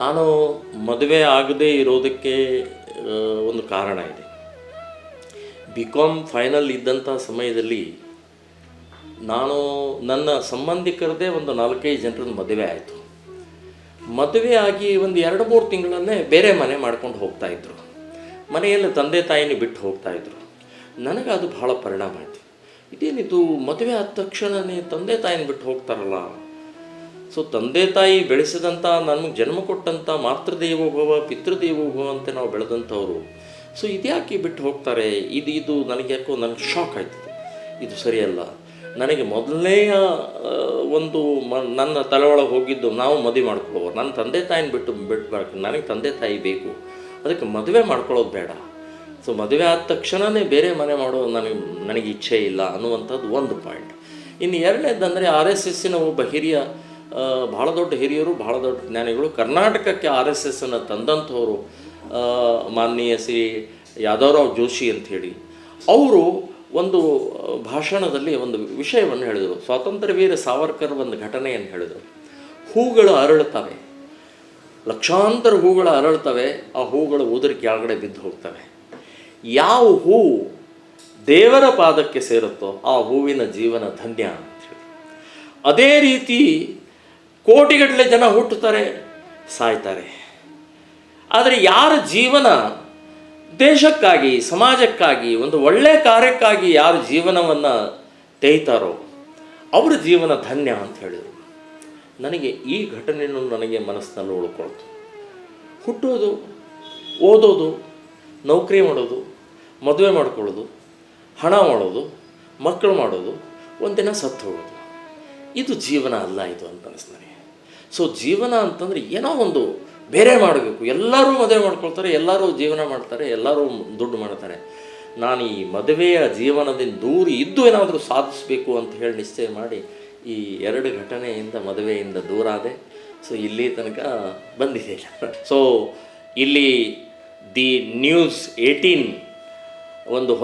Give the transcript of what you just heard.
ನಾನು ಮದುವೆ ಆಗದೇ ಇರೋದಕ್ಕೆ ಒಂದು ಕಾರಣ ಇದೆ. ಬಿ.ಕಾಮ್ ಫೈನಲ್ ಇದ್ದಂಥ ಸಮಯದಲ್ಲಿ ನಾನು ನನ್ನ ಸಂಬಂಧಿಕರದೇ ಒಂದು 4-5 ಜನರದ್ದು ಮದುವೆ ಆಯಿತು. ಮದುವೆ ಆಗಿ ಒಂದು 2-3 ತಿಂಗಳನ್ನೇ ಬೇರೆ ಮನೆ ಮಾಡ್ಕೊಂಡು ಹೋಗ್ತಾಯಿದ್ರು. ಮನೆಯಲ್ಲಿ ತಂದೆ ತಾಯಿನ ಬಿಟ್ಟು ಹೋಗ್ತಾಯಿದ್ರು. ನನಗೆ ಅದು ಭಾಳ ಪರಿಣಾಮ ಆಯಿತು. ಇದೇನಿದು ಮದುವೆ ಆದ ತಕ್ಷಣವೇ ತಂದೆ ತಾಯಿನ ಬಿಟ್ಟು ಹೋಗ್ತಾರಲ್ಲ. ಸೊ ತಂದೆ ತಾಯಿ ಬೆಳೆಸಿದಂಥ, ನಮಗೆ ಜನ್ಮ ಕೊಟ್ಟಂಥ ಮಾತೃದೇವೋಭವ ಪಿತೃದೇವೋಭವ ಅಂತ ನಾವು ಬೆಳೆದಂಥವ್ರು, ಸೊ ಇದ್ಯಾಕೆ ಬಿಟ್ಟು ಹೋಗ್ತಾರೆ? ಇದು ನನಗೆ ಯಾಕೋ ನನಗೆ ಶಾಕ್ ಆಯ್ತದೆ. ಇದು ಸರಿಯಲ್ಲ. ನನಗೆ ಮೊದಲನೆಯ ಒಂದು ನನ್ನ ತಲೆ ಒಳಗೆ ಹೋಗಿದ್ದು, ನಾವು ಮದುವೆ ಮಾಡ್ಕೊಳ್ಳೋರು, ನನ್ನ ತಂದೆ ತಾಯಿನ ಬಿಟ್ಟು ನನಗೆ ತಂದೆ ತಾಯಿ ಬೇಕು, ಅದಕ್ಕೆ ಮದುವೆ ಮಾಡ್ಕೊಳ್ಳೋದು ಬೇಡ. ಸೊ ಮದುವೆ ಆದ ತಕ್ಷಣವೇ ಬೇರೆ ಮನೆ ಮಾಡೋದು ನನಗೆ ಇಚ್ಛೆ ಇಲ್ಲ ಅನ್ನುವಂಥದ್ದು ಒಂದು ಪಾಯಿಂಟ್. ಇನ್ನು ಎರಡನೇದಂದರೆ RSSನ ಒಬ್ಬ ಹಿರಿಯ, ಭಾಳ ದೊಡ್ಡ ಹಿರಿಯರು, ಭಾಳ ದೊಡ್ಡ ಜ್ಞಾನಿಗಳು, ಕರ್ನಾಟಕಕ್ಕೆ RSSನ್ನು ತಂದಂಥವರು ಮಾನನೀಯ ಶ್ರೀ ಯಾದವರಾವ್ ಜೋಶಿ ಅಂಥೇಳಿ, ಅವರು ಒಂದು ಭಾಷಣದಲ್ಲಿ ಒಂದು ವಿಷಯವನ್ನು ಹೇಳಿದರು. ಸ್ವಾತಂತ್ರ್ಯ ವೀರ ಸಾವರ್ಕರ್ ಒಂದು ಘಟನೆಯನ್ನು ಹೇಳಿದರು. ಹೂಗಳು ಅರಳುತ್ತವೆ, ಲಕ್ಷಾಂತರ ಹೂಗಳು ಅರಳುತ್ತವೆ, ಆ ಹೂಗಳು ಉದುರಿ ಕೆಳಗಡೆ ಬಿದ್ದು ಹೋಗ್ತವೆ. ಯಾವ ಹೂವು ದೇವರ ಪಾದಕ್ಕೆ ಸೇರುತ್ತೋ ಆ ಹೂವಿನ ಜೀವನ ಧನ್ಯ ಅಂಥೇಳಿ. ಅದೇ ರೀತಿ ಕೋಟಿಗಟ್ಟಲೆ ಜನ ಹುಟ್ಟುತ್ತಾರೆ, ಸಾಯ್ತಾರೆ. ಆದರೆ ಯಾರ ಜೀವನ ದೇಶಕ್ಕಾಗಿ, ಸಮಾಜಕ್ಕಾಗಿ, ಒಂದು ಒಳ್ಳೆಯ ಕಾರ್ಯಕ್ಕಾಗಿ ಯಾರು ಜೀವನವನ್ನು ತೆಯ್ತಾರೋ ಅವರ ಜೀವನ ಧನ್ಯ ಅಂತ ಹೇಳಿದರು. ನನಗೆ ಈ ಘಟನೆಯನ್ನು ನನಗೆ ಮನಸ್ಸಿನಲ್ಲಿ ಉಳ್ಕೊಳ್ತು. ಹುಟ್ಟೋದು, ಓದೋದು, ನೌಕರಿ ಮಾಡೋದು, ಮದುವೆ ಮಾಡ್ಕೊಳ್ಳೋದು, ಹಣ ಮಾಡೋದು, ಮಕ್ಕಳು ಮಾಡೋದು, ಒಂದಿನ ಸತ್ತು ಹೋಗೋದು, ಇದು ಜೀವನ ಅಲ್ಲ ಇದು ಅಂತ ಅನಿಸ್ತು ನನಗೆ. ಸೊ ಜೀವನ ಅಂತಂದರೆ ಏನೋ ಒಂದು ಬೇರೆ ಮಾಡಬೇಕು. ಎಲ್ಲರೂ ಮದುವೆ ಮಾಡ್ಕೊಳ್ತಾರೆ, ಎಲ್ಲರೂ ಜೀವನ ಮಾಡ್ತಾರೆ, ಎಲ್ಲರೂ ದುಡ್ಡು ಮಾಡ್ತಾರೆ. ನಾನು ಈ ಮದುವೆಯ ಜೀವನದಿಂದ ದೂರ ಇದ್ದು ಏನಾದರೂ ಸಾಧಿಸಬೇಕು ಅಂತ ಹೇಳಿ ನಿಶ್ಚಯ ಮಾಡಿ ಈ 2 ಘಟನೆಯಿಂದ, ಮದುವೆಯಿಂದ ದೂರ ಆದೆ. ಸೊ ಇಲ್ಲಿ ತನಕ ಬಂದಿದೆ. ಸೊ ಇಲ್ಲಿ ದಿ ನ್ಯೂಸ್ 18 ಒಂದು